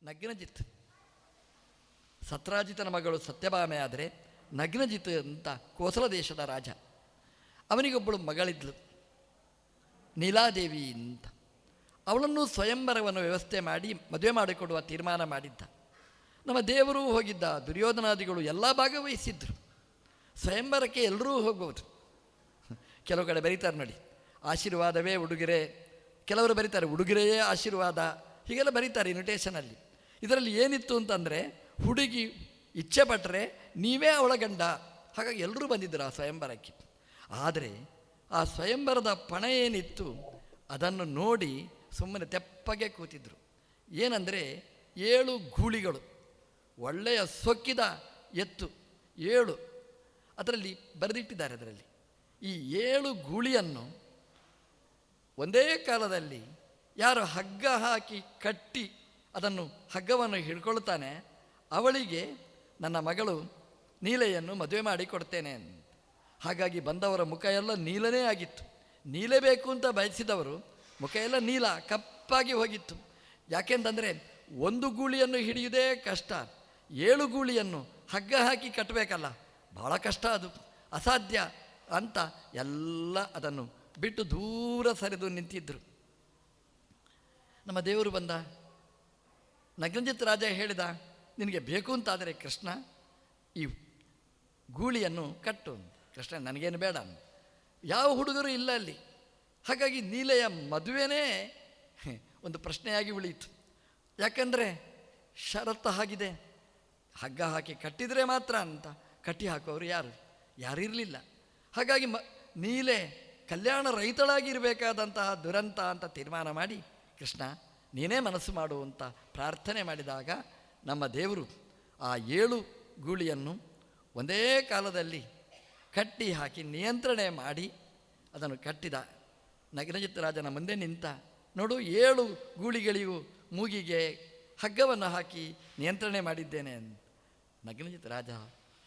ನಗ್ನಜಿತ್. ಸತ್ರಾಜಿತನ ಮಗಳು ಸತ್ಯಭಾಮೆ ಆದರೆ ನಗ್ನಜಿತ್ ಅಂತ ಕೋಸಲ ದೇಶದ ರಾಜ. ಅವನಿಗೊಬ್ಬಳು ಮಗಳಿದ್ಲು ನೀಲಾದೇವಿ ಅಂತ. ಅವಳನ್ನು ಸ್ವಯಂವರವನ್ನು ವ್ಯವಸ್ಥೆ ಮಾಡಿ ಮದುವೆ ಮಾಡಿಕೊಡುವ ತೀರ್ಮಾನ ಮಾಡಿದ್ದ. ನಮ್ಮ ದೇವರು ಹೋಗಿದ್ದ, ದುರ್ಯೋಧನಾದಿಗಳು ಎಲ್ಲ ಭಾಗವಹಿಸಿದ್ರು. ಸ್ವಯಂವರಕ್ಕೆ ಎಲ್ಲರೂ ಹೋಗ್ಬೋದು. ಕೆಲವು ಕಡೆ ಬರೀತಾರೆ ನೋಡಿ, ಆಶೀರ್ವಾದವೇ ಉಡುಗೊರೆ, ಕೆಲವರು ಬರೀತಾರೆ ಉಡುಗೊರೆಯೇ ಆಶೀರ್ವಾದ, ಹೀಗೆಲ್ಲ ಬರೀತಾರೆ ಇನ್ವಿಟೇಷನಲ್ಲಿ. ಇದರಲ್ಲಿ ಏನಿತ್ತು ಅಂತಂದರೆ, ಹುಡುಗಿ ಇಚ್ಛೆ ಪಟ್ಟರೆ ನೀವೇ ಅವಳ ಗಂಡ. ಹಾಗಾಗಿ ಎಲ್ಲರೂ ಬಂದಿದ್ದರು ಆ ಸ್ವಯಂವರಕ್ಕೆ. ಆದರೆ ಆ ಸ್ವಯಂವರದ ಪಣ ಏನಿತ್ತು ಅದನ್ನು ನೋಡಿ ಸುಮ್ಮನೆ ತೆಪ್ಪಗೆ ಕೂತಿದ್ರು. ಏನಂದರೆ 7 ಗೂಳಿಗಳು, ಒಳ್ಳೆಯ ಸೊಕ್ಕಿದ ಎತ್ತು 7, ಅದರಲ್ಲಿ ಬರೆದಿಟ್ಟಿದ್ದಾರೆ. ಅದರಲ್ಲಿ ಈ 7 ಗೂಳಿಯನ್ನು ಒಂದೇ ಕಾಲದಲ್ಲಿ ಯಾರು ಹಗ್ಗ ಹಾಕಿ ಕಟ್ಟಿ ಅದನ್ನು ಹಗ್ಗವನ್ನು ಹಿಡ್ಕೊಳ್ತಾನೆ ಅವಳಿಗೆ ನನ್ನ ಮಗಳು ನೀಲೆಯನ್ನು ಮದುವೆ ಮಾಡಿ ಕೊಡ್ತೇನೆ ಅಂತ. ಹಾಗಾಗಿ ಬಂದವರ ಮುಖ ಎಲ್ಲ ನೀಲನೇ ಆಗಿತ್ತು. ನೀಲೆ ಬೇಕು ಅಂತ ಬಯಸಿದವರು ಮುಖ ಎಲ್ಲ ನೀಲ ಕಪ್ಪಾಗಿ ಹೋಗಿತ್ತು. ಯಾಕೆಂತಂದರೆ ಒಂದು ಗೂಳಿಯನ್ನು ಹಿಡಿಯುವುದೇ ಕಷ್ಟ, 7 ಗೂಳಿಯನ್ನು ಹಗ್ಗ ಹಾಕಿ ಕಟ್ಟಬೇಕಲ್ಲ, ಭಾಳ ಕಷ್ಟ, ಅದು ಅಸಾಧ್ಯ ಅಂತ ಎಲ್ಲ ಅದನ್ನು ಬಿಟ್ಟು ದೂರ ಸರಿದು ನಿಂತಿದ್ದರು. ನಮ್ಮ ದೇವರು ಬಂದ. ನಗ್ನಜಿತ್ ರಾಜ ಹೇಳಿದ, ನಿನಗೆ ಬೇಕು ಅಂತಾದರೆ ಕೃಷ್ಣ ಈ ಗೂಳಿಯನ್ನು ಕಟ್ಟು. ಕೃಷ್ಣ ನನಗೇನು ಬೇಡ, ಯಾವ ಹುಡುಗರು ಇಲ್ಲ ಅಲ್ಲಿ. ಹಾಗಾಗಿ ನೀಲೆಯ ಮದುವೆನೇ ಒಂದು ಪ್ರಶ್ನೆಯಾಗಿ ಉಳಿಯಿತು. ಯಾಕಂದರೆ ಷರತ್ತು ಆಗಿದೆ, ಹಗ್ಗ ಹಾಕಿ ಕಟ್ಟಿದರೆ ಮಾತ್ರ ಅಂತ. ಕಟ್ಟಿ ಹಾಕೋರು ಯಾರಿರಲಿಲ್ಲ. ಹಾಗಾಗಿ ನೀಲೆ ಕಲ್ಯಾಣ ರಹಿತಳಾಗಿರಬೇಕಾದಂತಹ ದುರಂತ ಅಂತ ತೀರ್ಮಾನ ಮಾಡಿ, ಕೃಷ್ಣ ನೀನೇ ಮನಸ್ಸು ಮಾಡು ಅಂತ ಪ್ರಾರ್ಥನೆ ಮಾಡಿದಾಗ ನಮ್ಮ ದೇವರು ಆ 7 ಗೂಳಿಯನ್ನು ಒಂದೇ ಕಾಲದಲ್ಲಿ ಕಟ್ಟಿ ಹಾಕಿ ನಿಯಂತ್ರಣೆ ಮಾಡಿ ಅದನ್ನು ಕಟ್ಟಿದ. ನಗ್ನಜಿತ್ ರಾಜನ ಮುಂದೆ ನಿಂತ, ನೋಡು 7 ಗೂಳಿಗಳಿಗೂ ಮೂಗಿಗೆ ಹಗ್ಗವನ್ನು ಹಾಕಿ ನಿಯಂತ್ರಣೆ ಮಾಡಿದ್ದೇನೆ ಅಂತ. ನಗ್ನಜಿತ್ ರಾಜ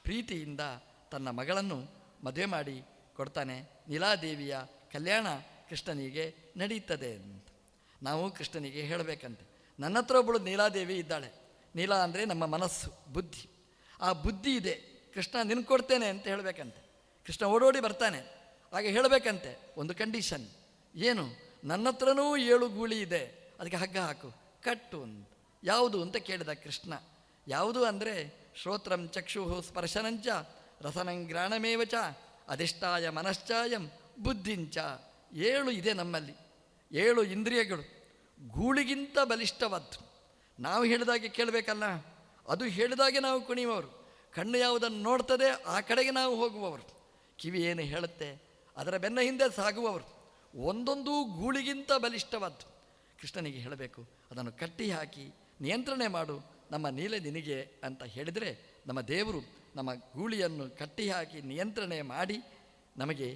ಪ್ರೀತಿಯಿಂದ ತನ್ನ ಮಗಳನ್ನು ಮದುವೆ ಮಾಡಿ ಕೊಡ್ತಾನೆ. ನೀಲಾದೇವಿಯ ಕಲ್ಯಾಣ ಕೃಷ್ಣನಿಗೆ ನಡೀತದೆ ಅಂತ. ನಾವು ಕೃಷ್ಣನಿಗೆ ಹೇಳಬೇಕಂತೆ, ನನ್ನ ಹತ್ರ ಒಬ್ಬಳು ನೀಲಾದೇವಿ ಇದ್ದಾಳೆ. ನೀಲ ಅಂದರೆ ನಮ್ಮ ಮನಸ್ಸು, ಬುದ್ಧಿ. ಆ ಬುದ್ಧಿ ಇದೆ, ಕೃಷ್ಣ ನಿನ್ಗೆ ಕೊಡ್ತೇನೆ ಅಂತ ಹೇಳಬೇಕಂತೆ. ಕೃಷ್ಣ ಓಡೋಡಿ ಬರ್ತಾನೆ. ಹಾಗೆ ಹೇಳಬೇಕಂತೆ, ಒಂದು ಕಂಡೀಷನ್ ಏನು, ನನ್ನ ಹತ್ರನೂ 7 ಗೂಳಿ ಇದೆ, ಅದಕ್ಕೆ ಹಗ್ಗ ಹಾಕು, ಕಟ್ಟು ಅಂತ. ಯಾವುದು ಅಂತ ಕೇಳಿದ ಕೃಷ್ಣ. ಯಾವುದು ಅಂದರೆ ಶ್ರೋತ್ರಂ ಚಕ್ಷುಃ ಸ್ಪರ್ಶನಂಚ ರಸನಂಗ್ರಾಣಮೇವ ಚ ಅಧಿಷ್ಠಾಯ ಮನಶ್ಚಾಯಂ ಬುದ್ಧಿಂಚ. 7 ಇದೆ ನಮ್ಮಲ್ಲಿ, 7 ಇಂದ್ರಿಯಗಳು. ಗೂಳಿಗಿಂತ ಬಲಿಷ್ಠವಾದ್ದು. ನಾವು ಹೇಳಿದಾಗೆ ಕೇಳಬೇಕಲ್ಲ, ಅದು ಹೇಳಿದಾಗೆ ನಾವು ಕುಣಿಯುವವರು. ಕಣ್ಣು ಯಾವುದನ್ನು ನೋಡ್ತದೆ ಆ ಕಡೆಗೆ ನಾವು ಹೋಗುವವರು. ಕಿವಿ ಏನು ಹೇಳುತ್ತೆ ಅದರ ಬೆನ್ನ ಹಿಂದೆ ಸಾಗುವವರು. ಒಂದೊಂದು ಗೂಳಿಗಿಂತ ಬಲಿಷ್ಠವಾದ್ದು. ಕೃಷ್ಣನಿಗೆ ಹೇಳಬೇಕು, ಅದನ್ನು ಕಟ್ಟಿ ಹಾಕಿ ನಿಯಂತ್ರಣೆ ಮಾಡು, ನಮ್ಮ ನೀಲೆ ನಿನಗೆ ಅಂತ ಹೇಳಿದರೆ ನಮ್ಮ ದೇವರು ನಮ್ಮ ಗೂಳಿಯನ್ನು ಕಟ್ಟಿ ಹಾಕಿ ನಿಯಂತ್ರಣೆ ಮಾಡಿ ನಮಗೆ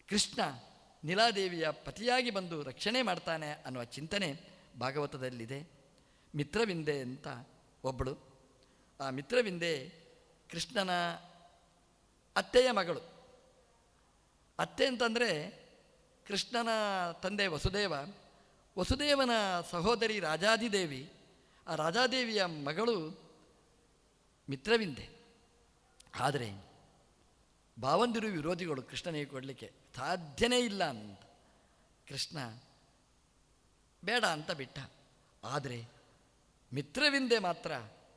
ಕೃಷ್ಣ ನೀಲಾದೇವಿಯ ಪತಿಯಾಗಿ ಬಂದು ರಕ್ಷಣೆ ಮಾಡ್ತಾನೆ ಅನ್ನುವ ಚಿಂತನೆ ಭಾಗವತದಲ್ಲಿದೆ. ಮಿತ್ರವಿಂದೆ ಅಂತ ಒಬ್ಬಳು. ಆ ಮಿತ್ರವಿಂದೆ ಕೃಷ್ಣನ ಅತ್ತೆಯ ಮಗಳು. ಅತ್ತೆ ಅಂತಂದರೆ ಕೃಷ್ಣನ ತಂದೆ ವಸುದೇವ, ವಸುದೇವನ ಸಹೋದರಿ ರಾಜಾದಿದೇವಿ. ಆ ರಾಜಾದೇವಿಯ ಮಗಳು ಮಿತ್ರವಿಂದೆ. ಆದರೆ ಭಾವಂದಿರು ವಿರೋಧಿಗಳು ಕೃಷ್ಣನಿಗೆ ಕೊಡಲಿಕ್ಕೆ ಸಾಧ್ಯನೇ ಇಲ್ಲ ಅಂತ. ಕೃಷ್ಣ ಬೇಡ ಅಂತ ಬಿಟ್ಟ. ಆದರೆ ಮಿತ್ರವಿಂದೆ ಮಾತ್ರ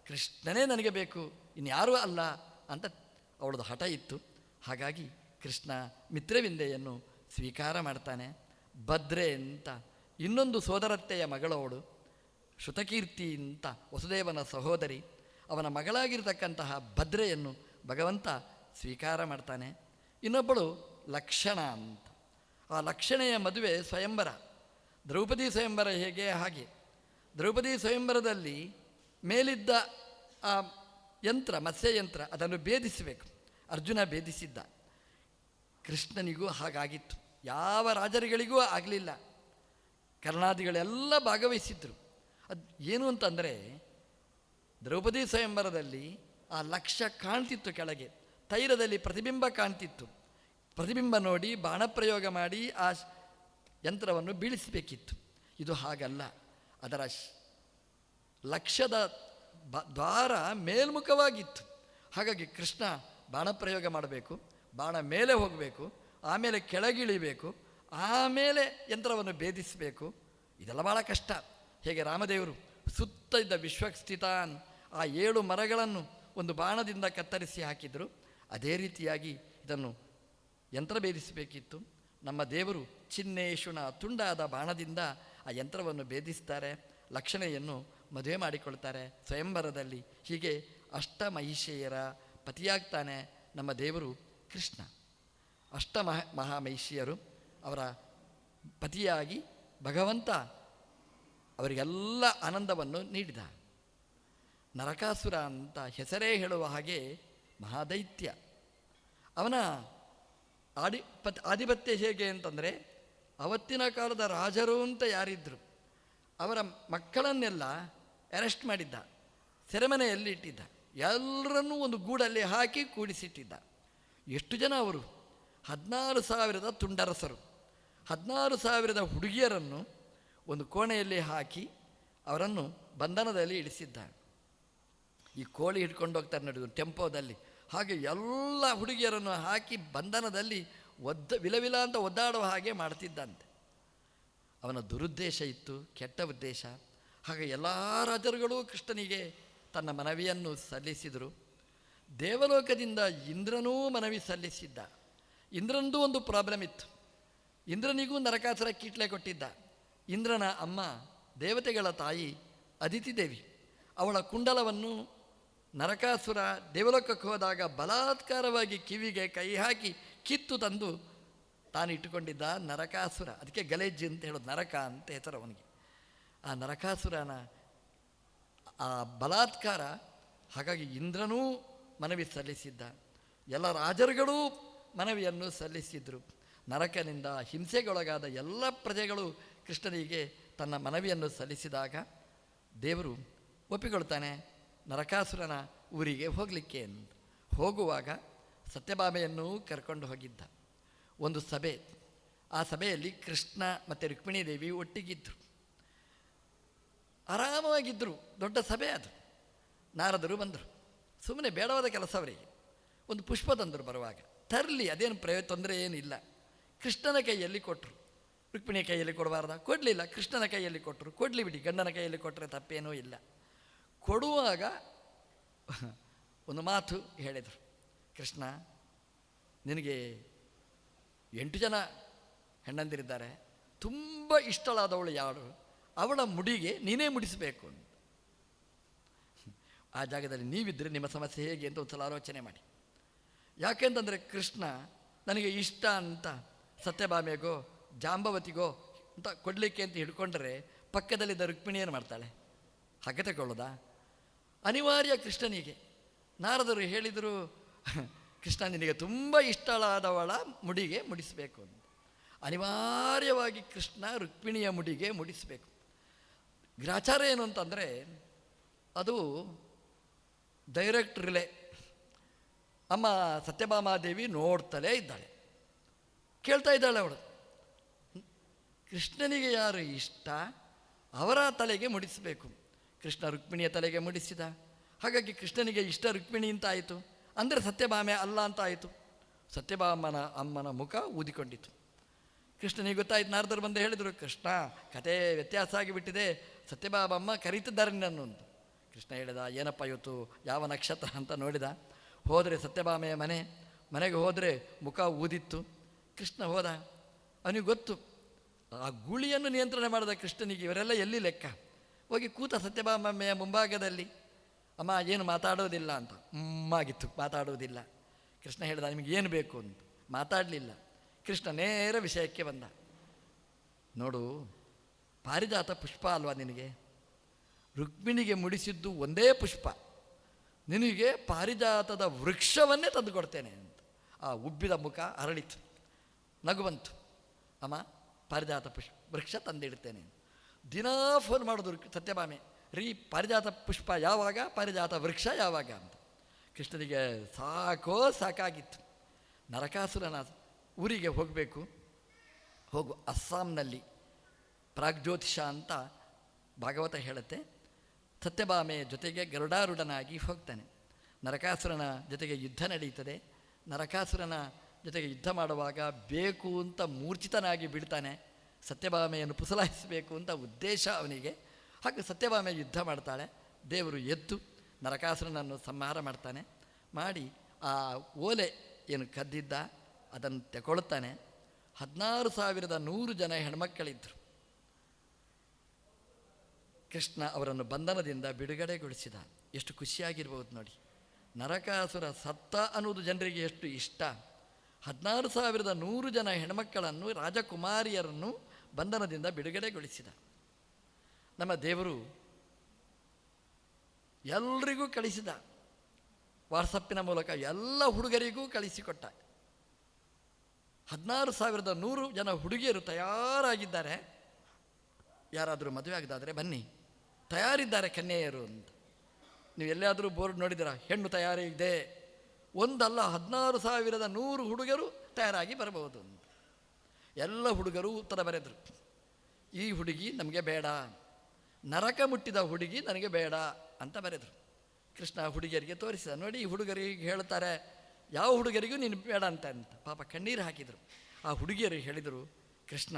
ಕೃಷ್ಣನೇ ನನಗೆ ಬೇಕು, ಇನ್ಯಾರೂ ಅಲ್ಲ ಅಂತ ಅವಳದು ಹಠ ಇತ್ತು. ಹಾಗಾಗಿ ಕೃಷ್ಣ ಮಿತ್ರವಿಂದೆಯನ್ನು ಸ್ವೀಕಾರ ಮಾಡ್ತಾನೆ. ಭದ್ರೆ ಅಂತ ಇನ್ನೊಂದು ಸೋದರತ್ತೆಯ ಮಗಳವಳು, ಶ್ರುತಕೀರ್ತಿ ಅಂತ ವಸುದೇವನ ಸಹೋದರಿ. ಅವನ ಮಗಳಾಗಿರ್ತಕ್ಕಂತಹ ಭದ್ರೆಯನ್ನು ಭಗವಂತ ಸ್ವೀಕಾರ ಮಾಡ್ತಾನೆ. ಇನ್ನೊಬ್ಬಳು ಲಕ್ಷಣ ಅಂತ. ಆ ಲಕ್ಷಣೆಯ ಮದುವೆ ಸ್ವಯಂವರ. ದ್ರೌಪದಿ ಸ್ವಯಂವರ ಹೇಗೆ ಹಾಗೆ. ದ್ರೌಪದಿ ಸ್ವಯಂವರದಲ್ಲಿ ಮೇಲಿದ್ದ ಆ ಯಂತ್ರ, ಮತ್ಸ್ಯಯಂತ್ರ, ಅದನ್ನು ಭೇದಿಸಬೇಕು. ಅರ್ಜುನ ಭೇದಿಸಿದ್ದ. ಕೃಷ್ಣನಿಗೂ ಹಾಗಾಗಿತ್ತು. ಯಾವ ರಾಜರುಗಳಿಗೂ ಆಗಲಿಲ್ಲ. ಕರ್ಣಾದಿಗಳೆಲ್ಲ ಭಾಗವಹಿಸಿದ್ರು. ಅದು ಏನು ಅಂತಂದರೆ, ದ್ರೌಪದಿ ಸ್ವಯಂವರದಲ್ಲಿ ಆ ಲಕ್ಷ್ಯ ಕಾಣ್ತಿತ್ತು ಕೆಳಗೆ, ತೈರದಲ್ಲಿ ಪ್ರತಿಬಿಂಬ ಕಾಣ್ತಿತ್ತು. ಪ್ರತಿಬಿಂಬ ನೋಡಿ ಬಾಣಪ್ರಯೋಗ ಮಾಡಿ ಆ ಯಂತ್ರವನ್ನು ಬೀಳಿಸಬೇಕಿತ್ತು. ಇದು ಹಾಗಲ್ಲ. ಅದರ ಲಕ್ಷ್ಯದ ದ್ವಾರ ಮೇಲ್ಮುಖವಾಗಿತ್ತು. ಹಾಗಾಗಿ ಕೃಷ್ಣ ಬಾಣಪ್ರಯೋಗ ಮಾಡಬೇಕು, ಬಾಣ ಮೇಲೆ ಹೋಗಬೇಕು, ಆಮೇಲೆ ಕೆಳಗಿಳಿಬೇಕು, ಆಮೇಲೆ ಯಂತ್ರವನ್ನು ಭೇದಿಸಬೇಕು. ಇದೆಲ್ಲ ಭಾಳ ಕಷ್ಟ. ಹೇಗೆ ರಾಮದೇವರು ಸುತ್ತ ಇದ್ದ ವಿಶ್ವಸ್ಥಿತಾನ್ ಆ 7 ಮರಗಳನ್ನು ಒಂದು ಬಾಣದಿಂದ ಕತ್ತರಿಸಿ ಹಾಕಿದರು, ಅದೇ ರೀತಿಯಾಗಿ ಇದನ್ನು ಯಂತ್ರ ಭೇದಿಸಬೇಕಿತ್ತು. ನಮ್ಮ ದೇವರು ಚಿನ್ನೇಶುಣ ತುಂಡಾದ ಬಾಣದಿಂದ ಆ ಯಂತ್ರವನ್ನು ಭೇದಿಸ್ತಾರೆ. ಲಕ್ಷಣೆಯನ್ನು ಮದುವೆ ಮಾಡಿಕೊಳ್ತಾರೆ ಸ್ವಯಂವರದಲ್ಲಿ. ಹೀಗೆ ಅಷ್ಟಮಹಿಷೆಯರ ಪತಿಯಾಗ್ತಾನೆ ನಮ್ಮ ದೇವರು ಕೃಷ್ಣ. ಮಹಾಮಹಿಷಿಯರು ಅವರ ಪತಿಯಾಗಿ ಭಗವಂತ ಅವರಿಗೆಲ್ಲ ಆನಂದವನ್ನು ನೀಡಿದ. ನರಕಾಸುರ ಅಂತ ಹೆಸರೇ ಹೇಳುವ ಹಾಗೆ ಮಹಾದೈತ್ಯ. ಅವನ ಆಧಿಪತ್ಯ ಹೇಗೆ ಅಂತಂದರೆ, ಅವತ್ತಿನ ಕಾಲದ ರಾಜರು ಅಂತ ಯಾರಿದ್ದರು ಅವರ ಮಕ್ಕಳನ್ನೆಲ್ಲ ಅರೆಸ್ಟ್ ಮಾಡಿದ್ದ, ಸೆರೆಮನೆಯಲ್ಲಿ ಇಟ್ಟಿದ್ದ, ಎಲ್ಲರನ್ನೂ ಒಂದು ಗೂಡಲ್ಲಿ ಹಾಕಿ ಕೂಡಿಸಿಟ್ಟಿದ್ದ. ಎಷ್ಟು ಜನ ಅವರು? 16,000 ತುಂಡರಸರು, 16,000 ಹುಡುಗಿಯರನ್ನು ಒಂದು ಕೋಣೆಯಲ್ಲಿ ಹಾಕಿ ಅವರನ್ನು ಬಂಧನದಲ್ಲಿ ಇಳಿಸಿದ್ದ. ಈ ಕೋಳಿ ಹಿಡ್ಕೊಂಡು ಹೋಗ್ತಾರೆ ನಡೆದು ಟೆಂಪೋದಲ್ಲಿ, ಹಾಗೆ ಎಲ್ಲ ಹುಡುಗಿಯರನ್ನು ಹಾಕಿ ಬಂಧನದಲ್ಲಿ ವಿಲವಿಲ ಅಂತ ಒದ್ದಾಡುವ ಹಾಗೆ ಮಾಡ್ತಿದ್ದಂತೆ. ಅವನ ದುರುದ್ದೇಶ ಇತ್ತು, ಕೆಟ್ಟ ಉದ್ದೇಶ. ಹಾಗೆ ಎಲ್ಲ ರಾಜರುಗಳು ಕೃಷ್ಣನಿಗೆ ತನ್ನ ಮನವಿಯನ್ನು ಸಲ್ಲಿಸಿದರು. ದೇವಲೋಕದಿಂದ ಇಂದ್ರನೂ ಮನವಿ ಸಲ್ಲಿಸಿದ್ದ. ಇಂದ್ರನದು ಒಂದು ಪ್ರಾಬ್ಲಮ್ ಇತ್ತು. ಇಂದ್ರನಿಗೂ ನರಕಾಸುರ ಕೀಟ್ಲೆ ಕೊಟ್ಟಿದ್ದ. ಇಂದ್ರನ ಅಮ್ಮ ದೇವತೆಗಳ ತಾಯಿ ಅದಿತಿ ದೇವಿ, ಅವಳ ಕುಂಡಲವನ್ನು ನರಕಾಸುರ ದೇವಲೋಕಕ್ಕೆ ಹೋದಾಗ ಬಲಾತ್ಕಾರವಾಗಿ ಕಿವಿಗೆ ಕೈ ಹಾಕಿ ಕಿತ್ತು ತಂದು ತಾನು ಇಟ್ಟುಕೊಂಡಿದ್ದ ನರಕಾಸುರ. ಅದಕ್ಕೆ ಗಲೇಜ್ ಅಂತ ಹೇಳೋದು, ನರಕ ಅಂತ ಹೆಸರು ಅವನಿಗೆ. ಆ ನರಕಾಸುರನ ಆ ಬಲಾತ್ಕಾರ. ಹಾಗಾಗಿ ಇಂದ್ರನೂ ಮನವಿ ಸಲ್ಲಿಸಿದ್ದ, ಎಲ್ಲ ರಾಜರುಗಳೂ ಮನವಿಯನ್ನು ಸಲ್ಲಿಸಿದರು. ನರಕನಿಂದ ಹಿಂಸೆಗೊಳಗಾದ ಎಲ್ಲ ಪ್ರಜೆಗಳು ಕೃಷ್ಣನಿಗೆ ತನ್ನ ಮನವಿಯನ್ನು ಸಲ್ಲಿಸಿದಾಗ ದೇವರು ಒಪ್ಪಿಕೊಳ್ತಾನೆ ನರಕಾಸುರನ ಊರಿಗೆ ಹೋಗಲಿಕ್ಕೆ ಅಂತ. ಹೋಗುವಾಗ ಸತ್ಯಭಾಮೆಯನ್ನು ಕರ್ಕೊಂಡು ಹೋಗಿದ್ದ. ಒಂದು ಸಭೆ, ಆ ಸಭೆಯಲ್ಲಿ ಕೃಷ್ಣ ಮತ್ತು ರುಕ್ಮಿಣೀ ದೇವಿ ಒಟ್ಟಿಗಿದ್ದರು, ಆರಾಮವಾಗಿದ್ದರು. ದೊಡ್ಡ ಸಭೆ ಅದು. ನಾರದರು ಬಂದರು, ಸುಮ್ಮನೆ ಬೇಡವಾದ ಕೆಲಸ ಅವರಿಗೆ. ಒಂದು ಪುಷ್ಪ ತಂದರು ಬರುವಾಗ, ತರಲಿ, ಅದೇನು ತೊಂದರೆ ಏನಿಲ್ಲ. ಕೃಷ್ಣನ ಕೈಯಲ್ಲಿ ಕೊಟ್ಟರು. ರುಕ್ಮಿಣಿಯ ಕೈಯಲ್ಲಿ ಕೊಡಬಾರ್ದ? ಕೊಡಲಿಲ್ಲ. ಕೃಷ್ಣನ ಕೈಯಲ್ಲಿ ಕೊಟ್ಟರು, ಕೊಡಲಿ ಬಿಡಿ, ಗಂಡನ ಕೈಯಲ್ಲಿ ಕೊಟ್ಟರೆ ತಪ್ಪೇನೂ ಇಲ್ಲ. ಕೊಡುವಾಗ ಒಂದು ಮಾತು ಹೇಳಿದರು, ಕೃಷ್ಣ ನಿನಗೆ 8 ಜನ ಹೆಣ್ಣಂದಿರಿದ್ದಾರೆ, ತುಂಬ ಇಷ್ಟಳಾದವಳು ಯಾರು, ಅವಳ ಮುಡಿಗೆ ನೀನೇ ಮುಡಿಸಬೇಕು ಅಂತ. ಆ ಜಾಗದಲ್ಲಿ ನೀವಿದ್ದರೆ ನಿಮ್ಮ ಸಮಸ್ಯೆ ಹೇಗೆ ಅಂತ ಒಂದು ಸಲ ಆಲೋಚನೆ ಮಾಡಿ. ಯಾಕೆಂತಂದರೆ ಕೃಷ್ಣ ನನಗೆ ಇಷ್ಟ ಅಂತ ಸತ್ಯಭಾಮೆಗೋ ಜಾಂಬವತಿಗೋ ಅಂತ ಕೊಡಲಿಕ್ಕೆ ಅಂತ ಹಿಡ್ಕೊಂಡ್ರೆ ಪಕ್ಕದಲ್ಲಿದ್ದ ರುಕ್ಮಿಣಿ ಏನು ಮಾಡ್ತಾಳೆ? ಹಾಗೆ ತಗೊಳ್ಳೋದಾ? ಅನಿವಾರ್ಯ ಕೃಷ್ಣನಿಗೆ. ನಾರದರು ಹೇಳಿದರು, ಕೃಷ್ಣ ನಿನಗೆ ತುಂಬ ಇಷ್ಟಳಾದವಳ ಮುಡಿಗೆ ಮುಡಿಸಬೇಕು ಅಂತ. ಅನಿವಾರ್ಯವಾಗಿ ಕೃಷ್ಣ ರುಕ್ಮಿಣಿಯ ಮುಡಿಗೆ ಮುಡಿಸಬೇಕು. ಗ್ರಾಚಾರ ಏನು ಅಂತಂದರೆ ಅದು ಡೈರೆಕ್ಟ್ ರಿಲೇ. ಅಮ್ಮ ಸತ್ಯಭಾಮಾದೇವಿ ನೋಡ್ತಲೇ ಇದ್ದಾಳೆ, ಕೇಳ್ತಾ ಇದ್ದಾಳೆ ಅವಳು. ಕೃಷ್ಣನಿಗೆ ಯಾರು ಇಷ್ಟ ಅವರ ತಲೆಗೆ ಮುಡಿಸಬೇಕು. ಕೃಷ್ಣ ರುಕ್ಮಿಣಿಯ ತಲೆಗೆ ಮುಡಿಸಿದ. ಹಾಗಾಗಿ ಕೃಷ್ಣನಿಗೆ ಇಷ್ಟ ರುಕ್ಮಿಣಿ ಅಂತ ಆಯಿತು, ಅಂದರೆ ಸತ್ಯಭಾಮೆ ಅಲ್ಲ ಅಂತ ಆಯಿತು. ಸತ್ಯಭಾಮನ ಅಮ್ಮನ ಮುಖ ಊದಿಕೊಂಡಿತು. ಕೃಷ್ಣನಿಗೆ ಗೊತ್ತಾಯ್ತು. ನಾರದರು ಬಂದು ಹೇಳಿದರು, ಕೃಷ್ಣ ಕತೆ ವ್ಯತ್ಯಾಸ ಆಗಿಬಿಟ್ಟಿದೆ, ಸತ್ಯಭಾಮಮ್ಮ ಕರೀತಿದ್ದಾರೆ ನನ್ನು ಅಂತ. ಕೃಷ್ಣ ಹೇಳಿದ, ಏನಪ್ಪ ಇವತ್ತು ಯಾವ ನಕ್ಷತ್ರ ಅಂತ ನೋಡಿದ. ಹೋದರೆ ಸತ್ಯಭಾಮೆಯ ಮನೆಗೆ ಹೋದರೆ ಮುಖ ಊದಿತ್ತು. ಕೃಷ್ಣ ಹೋದ. ಅವನಿಗೆ ಗೊತ್ತು, ಆ ಗುಳಿಯನ್ನು ನಿಯಂತ್ರಣ ಮಾಡಿದ ಕೃಷ್ಣನಿಗೆ ಇವರೆಲ್ಲ ಎಲ್ಲಿ ಲೆಕ್ಕ. ಹೋಗಿ ಕೂತ ಸತ್ಯಭಾಮೆಯ ಮುಂಭಾಗದಲ್ಲಿ. ಅಮ್ಮ ಏನು ಮಾತಾಡೋದಿಲ್ಲ ಅಂತ. ಆಗಿತ್ತು, ಮಾತಾಡೋದಿಲ್ಲ. ಕೃಷ್ಣ ಹೇಳಿದ, ನಿಮಗೆ ಏನು ಬೇಕು ಅಂತ. ಮಾತಾಡಲಿಲ್ಲ. ಕೃಷ್ಣ ನೇರ ವಿಷಯಕ್ಕೆ ಬಂದ. ನೋಡು, ಪಾರಿಜಾತ ಪುಷ್ಪ ಅಲ್ವಾ ನಿನಗೆ? ರುಕ್ಮಿಣಿಗೆ ಮುಡಿಸಿದ್ದು ಒಂದೇ ಪುಷ್ಪ, ನಿನಗೆ ಪಾರಿಜಾತದ ವೃಕ್ಷವನ್ನೇ ತಂದು ಕೊಡ್ತೇನೆ ಅಂತ. ಆ ಉಬ್ಬಿದ ಮುಖ ಅರಳಿತು, ನಗು ಬಂತು. ಅಮ್ಮ ಪಾರಿಜಾತ ವೃಕ್ಷ ತಂದಿಡ್ತೇನೆ. ದಿನಾ ಫೋನ್ ಮಾಡೋದು ಸತ್ಯಭಾಮೆ, ರೀ ಪಾರಿಜಾತ ಪುಷ್ಪ ಯಾವಾಗ, ಪಾರಿಜಾತ ವೃಕ್ಷ ಯಾವಾಗ ಅಂತ. ಕೃಷ್ಣನಿಗೆ ಸಾಕಾಗಿತ್ತು. ನರಕಾಸುರನ ಊರಿಗೆ ಹೋಗಬೇಕು. ಅಸ್ಸಾಂನಲ್ಲಿ ಪ್ರಾಗ್ಜ್ಯೋತಿಷ ಅಂತ ಭಾಗವತ ಹೇಳುತ್ತೆ. ಸತ್ಯಭಾಮೆಯ ಜೊತೆಗೆ ಗರುಡಾರೂಢನಾಗಿ ಹೋಗ್ತಾನೆ. ನರಕಾಸುರನ ಜೊತೆಗೆ ಯುದ್ಧ ನಡೀತದೆ. ನರಕಾಸುರನ ಜೊತೆಗೆ ಯುದ್ಧ ಮಾಡುವಾಗ ಬೇಕು ಅಂತ ಮೂರ್ಛಿತನಾಗಿ ಬೀಳ್ತಾನೆ. ಸತ್ಯಭಾಮೆಯನ್ನು ಪುಸಲಾಯಿಸಬೇಕು ಅಂತ ಉದ್ದೇಶ ಅವನಿಗೆ. ಹಾಗೆ ಸತ್ಯಭಾಮೆ ಯುದ್ಧ ಮಾಡ್ತಾಳೆ. ದೇವರು ಎದ್ದು ನರಕಾಸುರನನ್ನು ಸಂಹಾರ ಮಾಡ್ತಾನೆ. ಮಾಡಿ ಆ ಓಲೆ ಏನು ಕದ್ದಿದ್ದ ಅದನ್ನು ತಗೊಳ್ತಾನೆ. 16,100 ಜನ ಹೆಣ್ಮಕ್ಕಳಿದ್ದರು. ಕೃಷ್ಣ ಅವರನ್ನು ಬಂಧನದಿಂದ ಬಿಡುಗಡೆಗೊಳಿಸಿದ. ಎಷ್ಟು ಖುಷಿಯಾಗಿರ್ಬೋದು ನೋಡಿ. ನರಕಾಸುರ ಸತ್ತ ಅನ್ನೋದು ಜನರಿಗೆ ಎಷ್ಟು ಇಷ್ಟ. 16,100 ಜನ ಹೆಣ್ಮಕ್ಕಳನ್ನು, ರಾಜಕುಮಾರಿಯರನ್ನು ಬಂಧನದಿಂದ ಬಿಡುಗಡೆಗೊಳಿಸಿದ. ನಮ್ಮ ದೇವರು ಎಲ್ರಿಗೂ ಕಳಿಸಿದ. ವಾಟ್ಸಪ್ಪಿನ ಮೂಲಕ ಎಲ್ಲ ಹುಡುಗರಿಗೂ ಕಳಿಸಿಕೊಟ್ಟ. 16,100 ಜನ ಹುಡುಗಿಯರು ತಯಾರಾಗಿದ್ದಾರೆ. ಯಾರಾದರೂ ಮದುವೆ ಆಗದಾದರೆ ಬನ್ನಿ, ತಯಾರಿದ್ದಾರೆ ಕನ್ಯೆಯರು ಅಂತ. ನೀವು ಎಲ್ಲಾದರೂ ಬೋರ್ಡ್ ನೋಡಿದ್ದೀರಾ? ಹೆಣ್ಣು ತಯಾರಿ ಇದೆ. ಒಂದಲ್ಲ, 16,100 ಹುಡುಗರು ತಯಾರಾಗಿ ಬರಬಹುದು ಅಂತ. ಎಲ್ಲ ಹುಡುಗರು ಉತ್ತರ ಬರೆದರು. ಈ ಹುಡುಗಿ ನಮಗೆ ಬೇಡ, ನರಕ ಮುಟ್ಟಿದ ಹುಡುಗಿ ನನಗೆ ಬೇಡ ಅಂತ ಬರೆದರು. ಕೃಷ್ಣ ಹುಡುಗಿಯರಿಗೆ ತೋರಿಸಿದ. ನೋಡಿ, ಈ ಹುಡುಗರಿಗೆ ಹೇಳ್ತಾರೆ ಯಾವ ಹುಡುಗರಿಗೂ ನೀನು ಬೇಡ ಅಂತ. ಪಾಪ ಕಣ್ಣೀರು ಹಾಕಿದರು. ಆ ಹುಡುಗಿಯರು ಹೇಳಿದರು, ಕೃಷ್ಣ,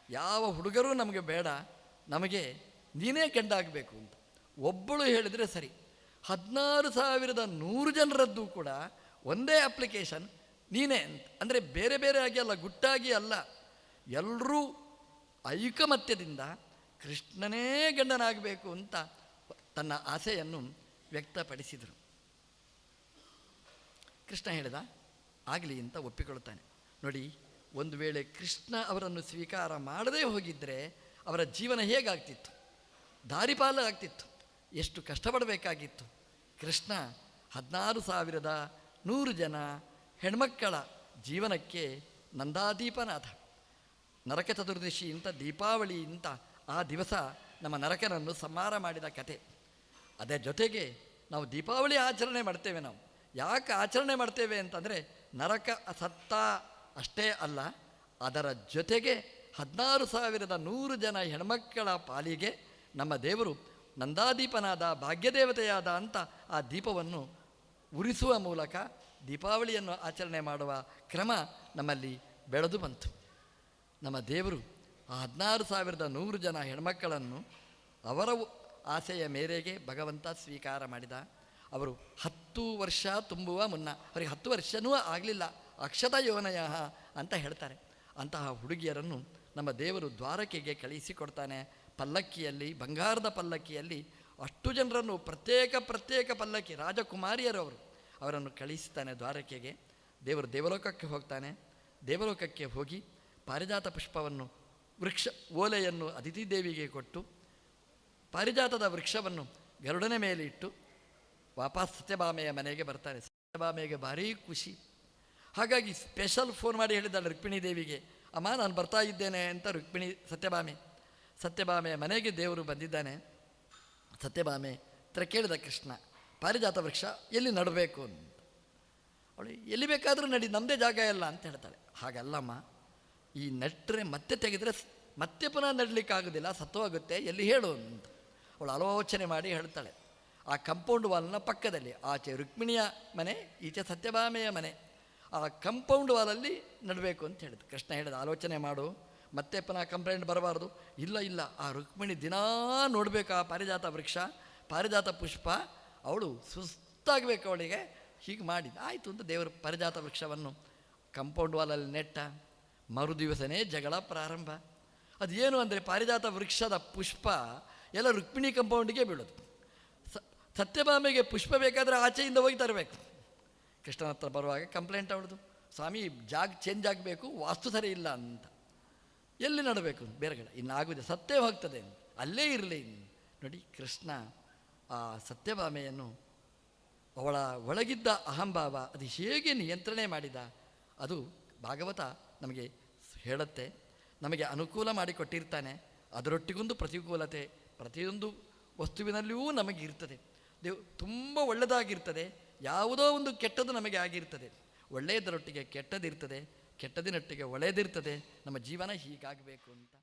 ಯಾವ ಹುಡುಗರೂ ನಮಗೆ ಬೇಡ, ನಮಗೆ ನೀನೇ ಗಂಡಾಗಬೇಕು ಅಂತ. ಒಬ್ಬಳು ಹೇಳಿದರೆ ಸರಿ. 16,100 ಜನರದ್ದು ಕೂಡ ಒಂದೇ ಅಪ್ಲಿಕೇಶನ್, ನೀನೇ ಅಂತ. ಅಂದರೆ ಬೇರೆ ಬೇರೆ ಆಗಿ ಅಲ್ಲ, ಗುಟ್ಟಾಗಿ ಅಲ್ಲ, ಎಲ್ಲರೂ ಐಕಮತ್ಯದಿಂದ ಕೃಷ್ಣನೇ ಗಂಡನಾಗಬೇಕು ಅಂತ ತನ್ನ ಆಸೆಯನ್ನು ವ್ಯಕ್ತಪಡಿಸಿದರು. ಕೃಷ್ಣ ಹೇಳಿದ, ಆಗಲಿ ಅಂತ ಒಪ್ಪಿಕೊಳ್ಳುತ್ತಾನೆ. ನೋಡಿ, ಒಂದು ವೇಳೆ ಕೃಷ್ಣ ಅವರನ್ನು ಸ್ವೀಕಾರ ಮಾಡದೇ ಹೋಗಿದ್ದರೆ ಅವರ ಜೀವನ ಹೇಗಾಗ್ತಿತ್ತು? ದಾರಿಪಾಲ ಆಗ್ತಿತ್ತು. ಎಷ್ಟು ಕಷ್ಟಪಡಬೇಕಾಗಿತ್ತು. ಕೃಷ್ಣ 16,100 ಜನ ಹೆಣ್ಮಕ್ಕಳ ಜೀವನಕ್ಕೆ ನಂದಾದೀಪನಾದ. ನರಕ ಚತುರ್ದಶಿ ಅಂತ, ದೀಪಾವಳಿ ಅಂತ ಆ ದಿವಸ ನಮ್ಮ ನರಕನನ್ನು ಸಂಹಾರ ಮಾಡಿದ ಕತೆ. ಅದೇ ಜೊತೆಗೆ ನಾವು ದೀಪಾವಳಿ ಆಚರಣೆ ಮಾಡ್ತೇವೆ. ನಾವು ಯಾಕೆ ಆಚರಣೆ ಮಾಡ್ತೇವೆ ಅಂತಂದರೆ, ನರಕ ಸತ್ತ ಅಷ್ಟೇ ಅಲ್ಲ, ಅದರ ಜೊತೆಗೆ 16,100 ಜನ ಹೆಣ್ಮಕ್ಕಳ ಪಾಲಿಗೆ ನಮ್ಮ ದೇವರು ನಂದಾದೀಪನಾದ, ಭಾಗ್ಯದೇವತೆಯಾದ ಅಂತ ಆ ದೀಪವನ್ನು ಉರಿಸುವ ಮೂಲಕ ದೀಪಾವಳಿಯನ್ನು ಆಚರಣೆ ಮಾಡುವ ಕ್ರಮ ನಮ್ಮಲ್ಲಿ ಬೆಳೆದು ಬಂತು. ನಮ್ಮ ದೇವರು ಆ 16,100 ಜನ ಹೆಣ್ಮಕ್ಕಳನ್ನು ಅವರ ಆಸೆಯ ಮೇರೆಗೆ ಭಗವಂತ ಸ್ವೀಕಾರ ಮಾಡಿದ. ಅವರು 10 ವರ್ಷ ತುಂಬುವ ಮುನ್ನ, ಅವರಿಗೆ 10 ವರ್ಷವೂ ಆಗಲಿಲ್ಲ, ಅಕ್ಷತ ಯೋನಯ ಅಂತ ಹೇಳ್ತಾರೆ. ಅಂತಹ ಹುಡುಗಿಯರನ್ನು ನಮ್ಮ ದೇವರು ದ್ವಾರಕೆಗೆ ಕಳಿಸಿಕೊಡ್ತಾನೆ. ಪಲ್ಲಕ್ಕಿಯಲ್ಲಿ, ಬಂಗಾರದ ಪಲ್ಲಕ್ಕಿಯಲ್ಲಿ ಅಷ್ಟು ಜನರನ್ನು ಪ್ರತ್ಯೇಕ ಪಲ್ಲಕ್ಕಿ, ರಾಜಕುಮಾರಿಯರವರು, ಅವರನ್ನು ಕಳಿಸ್ತಾನೆ ದ್ವಾರಕೆಗೆ. ದೇವರು ದೇವಲೋಕಕ್ಕೆ ಹೋಗ್ತಾನೆ. ದೇವಲೋಕಕ್ಕೆ ಹೋಗಿ ಪಾರಿಜಾತ ಪುಷ್ಪವನ್ನು, ಓಲೆಯನ್ನು ಅದಿತಿ ದೇವಿಗೆ ಕೊಟ್ಟು, ಪಾರಿಜಾತದ ವೃಕ್ಷವನ್ನು ಗರುಡನ ಮೇಲೆ ಇಟ್ಟು ವಾಪಸ್ ಸತ್ಯಭಾಮೆಯ ಮನೆಗೆ ಬರ್ತಾರೆ. ಸತ್ಯಭಾಮೆಗೆ ಭಾರೀ ಖುಷಿ. ಹಾಗಾಗಿ ಸ್ಪೆಷಲ್ ಫೋನ್ ಮಾಡಿ ಹೇಳಿದ್ದಾಳೆ ರುಕ್ಮಿಣಿ ದೇವಿಗೆ, ಅಮ್ಮ ನಾನು ಬರ್ತಾ ಇದ್ದೇನೆ ಅಂತ. ಸತ್ಯಭಾಮೆಯ ಮನೆಗೆ ದೇವರು ಬಂದಿದ್ದಾನೆ. ಸತ್ಯಭಾಮೆ ಹತ್ರ ಕೇಳಿದ ಕೃಷ್ಣ, ಪಾರಿಜಾತ ವೃಕ್ಷ ಎಲ್ಲಿ ನಡಬೇಕು ಅಂತ. ಅವಳು ಎಲ್ಲಿ ಬೇಕಾದರೂ ನಡಿ, ನಮ್ಮದೇ ಜಾಗ ಇಲ್ಲ ಅಂತ ಹೇಳ್ತಾಳೆ. ಹಾಗಲ್ಲಮ್ಮ, ಈ ನೆಟ್ಟರೆ ಮತ್ತೆ ತೆಗೆದರೆ ಮತ್ತೆ ಪುನಃ ನಡಲಿಕ್ಕಾಗೋದಿಲ್ಲ, ಸತ್ತೋಗುತ್ತೆ, ಎಲ್ಲಿ ಹೇಳು ಅಂತ. ಅವಳು ಆಲೋಚನೆ ಮಾಡಿ ಹೇಳ್ತಾಳೆ. ಆ ಕಂಪೌಂಡ್ ವಾಲ್ನ ಪಕ್ಕದಲ್ಲಿ, ಆಚೆ ರುಕ್ಮಿಣಿಯ ಮನೆ, ಈಚೆ ಸತ್ಯಭಾಮೆಯ ಮನೆ, ಆ ಕಂಪೌಂಡ್ ವಾಲಲ್ಲಿ ನಡಬೇಕು ಅಂತ ಹೇಳಿದ್ರು. ಕೃಷ್ಣ ಹೇಳಿದ, ಆಲೋಚನೆ ಮಾಡು, ಮತ್ತೆ ಪುನಃ ಕಂಪ್ಲೇಂಟ್ ಬರಬಾರ್ದು. ಇಲ್ಲ, ಆ ರುಕ್ಮಿಣಿ ದಿನಾ ನೋಡಬೇಕು ಆ ಪಾರಿಜಾತ ವೃಕ್ಷ, ಪಾರಿಜಾತ ಪುಷ್ಪ, ಅವಳು ಸುಸ್ತಾಗಬೇಕು ಅವಳಿಗೆ. ಹೀಗೆ ಮಾಡಿದ. ಆಯಿತು ಅಂತ ದೇವರು ಪಾರಿಜಾತ ವೃಕ್ಷವನ್ನು ಕಂಪೌಂಡ್ ವಾಲಲ್ಲಿ ನೆಟ್ಟ. ಮರುದಿವಸನೇ ಜಗಳ ಪ್ರಾರಂಭ. ಅದೇನು ಅಂದರೆ, ಪಾರಿಜಾತ ವೃಕ್ಷದ ಪುಷ್ಪ ಎಲ್ಲ ರುಕ್ಮಿಣಿ ಕಂಪೌಂಡಿಗೆ ಬೀಳೋದು. ಸತ್ಯಭಾಮೆಗೆ ಪುಷ್ಪ ಬೇಕಾದರೆ ಆಚೆಯಿಂದ ಹೋಗಿ ತರಬೇಕು. ಕೃಷ್ಣನ ಹತ್ರ ಬರುವಾಗ ಕಂಪ್ಲೇಂಟ್ ಅವಳದು, ಸ್ವಾಮಿ ಜಾಗ ಚೇಂಜ್ ಆಗಬೇಕು, ವಾಸ್ತು ಸರಿ ಇಲ್ಲ ಅಂತ. ಎಲ್ಲಿ ನಡಬೇಕು? ಬೇರೆ ಕಡೆ. ಇನ್ನಾಗುವುದೇ, ಸತ್ತೇ ಹೋಗ್ತದೆ, ಅಲ್ಲೇ ಇರಲಿ. ನೋಡಿ, ಕೃಷ್ಣ ಆ ಸತ್ಯಭಾಮೆಯನ್ನು, ಅವಳ ಒಳಗಿದ್ದ ಅಹಂಭಾವ ಅದು ಹೇಗೆ ನಿಯಂತ್ರಣೆ ಮಾಡಿದ, ಅದು ಭಾಗವತ ನಮಗೆ ಹೇಳುತ್ತೆ. ನಮಗೆ ಅನುಕೂಲ ಮಾಡಿಕೊಟ್ಟಿರ್ತಾನೆ, ಅದರೊಟ್ಟಿಗೊಂದು ಪ್ರತಿಕೂಲತೆ ಪ್ರತಿಯೊಂದು ವಸ್ತುವಿನಲ್ಲಿಯೂ ನಮಗೆ ಇರ್ತದೆ. ತುಂಬ ಒಳ್ಳೆಯದಾಗಿರ್ತದೆ, ಯಾವುದೋ ಒಂದು ಕೆಟ್ಟದ್ದು ನಮಗೆ ಆಗಿರ್ತದೆ. ಒಳ್ಳೆಯದರೊಟ್ಟಿಗೆ ಕೆಟ್ಟದಿರ್ತದೆ, ಕೆಟ್ಟದಿನೊಟ್ಟಿಗೆ ಒಳ್ಳೆಯದಿರ್ತದೆ. ನಮ್ಮ ಜೀವನ ಹೀಗಾಗಬೇಕು ಅಂತ.